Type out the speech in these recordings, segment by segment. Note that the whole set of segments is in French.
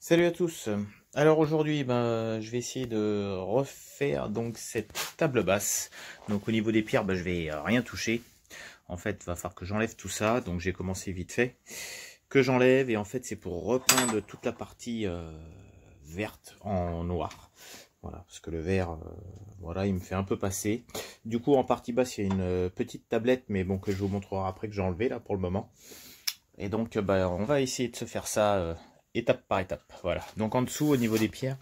Salut à tous. Alors aujourd'hui, je vais essayer de refaire donc cette table basse. Donc au niveau des pierres, je vais rien toucher. En fait, il va falloir que j'enlève tout ça. Donc j'ai commencé vite fait. Que j'enlève et en fait c'est pour repeindre toute la partie verte en noir. Voilà, parce que le vert, voilà, il me fait un peu passer. Du coup, en partie basse, il y a une petite tablette, mais bon, que je vous montrerai après, que j'ai enlevé là pour le moment. Et donc, on va essayer de se faire ça étape par étape. Voilà. Donc en dessous, au niveau des pierres,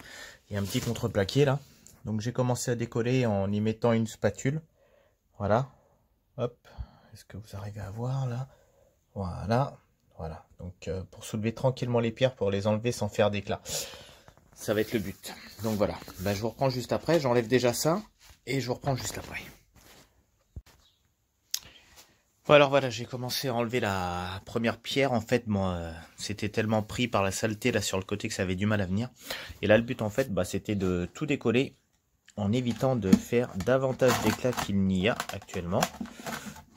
il y a un petit contreplaqué là. Donc j'ai commencé à décoller en y mettant une spatule. Voilà. Hop. Est-ce que vous arrivez à voir là? Voilà. Voilà. Donc pour soulever tranquillement les pierres, pour les enlever sans faire d'éclat. Ça va être le but. Donc voilà. Je vous reprends juste après. J'enlève déjà ça. Et je vous reprends juste après. Bon, alors voilà, j'ai commencé à enlever la première pierre. En fait, moi, c'était tellement pris par la saleté là sur le côté que ça avait du mal à venir. Et là, le but en fait, c'était de tout décoller en évitant de faire davantage d'éclat qu'il n'y a actuellement.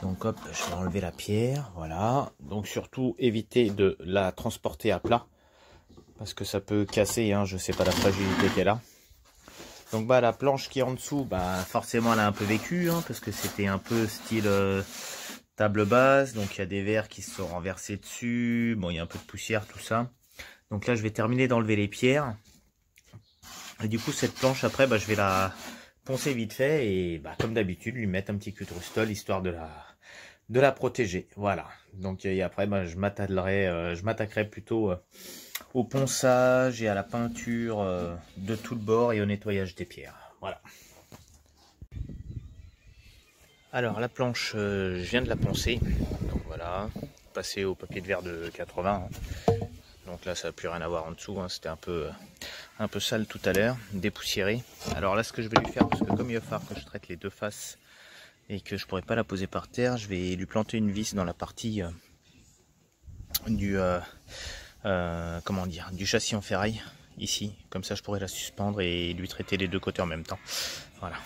Donc hop, je vais enlever la pierre, voilà. Donc surtout éviter de la transporter à plat parce que ça peut casser, hein, je sais pas la fragilité qu'elle a. Donc la planche qui est en dessous, forcément elle a un peu vécu, hein, parce que c'était un peu style table basse, donc il y a des verres qui se sont renversés dessus, bon il y a un peu de poussière, tout ça. Donc là je vais terminer d'enlever les pierres. Et du coup cette planche après je vais la poncer vite fait et comme d'habitude lui mettre un petit cul de rustol histoire de la protéger. Voilà. Donc et après je m'attaquerai plutôt au ponçage et à la peinture de tout le bord et au nettoyage des pierres. Voilà. Alors la planche, je viens de la poncer, donc voilà, passer au papier de verre de 80, hein. Donc là ça n'a plus rien à voir en dessous, hein. C'était un peu sale tout à l'heure, dépoussiéré. Alors là ce que je vais lui faire, parce que comme il va falloir que je traite les deux faces et que je pourrais pas la poser par terre, je vais lui planter une vis dans la partie du châssis en ferraille, ici, comme ça je pourrais la suspendre et lui traiter les deux côtés en même temps. Voilà.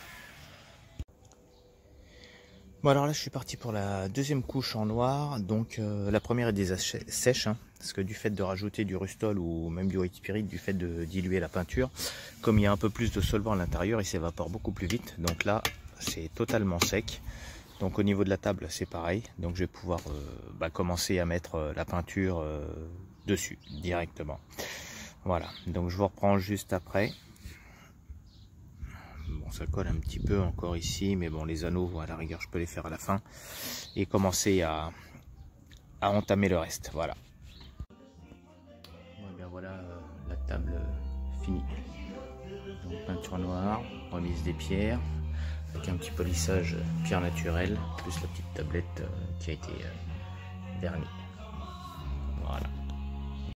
Bon alors là je suis parti pour la deuxième couche en noir, donc la première est déjà sèche, hein, parce que du fait de rajouter du rustol ou même du white spirit, du fait de diluer la peinture, comme il y a un peu plus de solvant à l'intérieur, il s'évapore beaucoup plus vite, donc là c'est totalement sec. Donc au niveau de la table c'est pareil, donc je vais pouvoir commencer à mettre la peinture dessus directement. Voilà, donc je vous reprends juste après. Bon, ça colle un petit peu encore ici, mais bon, les anneaux, à la rigueur, je peux les faire à la fin et commencer à entamer le reste. Voilà. Bon, bien voilà la table finie. Donc, peinture noire, remise des pierres, avec un petit polissage pierre naturelle, plus la petite tablette qui a été vernie. Voilà.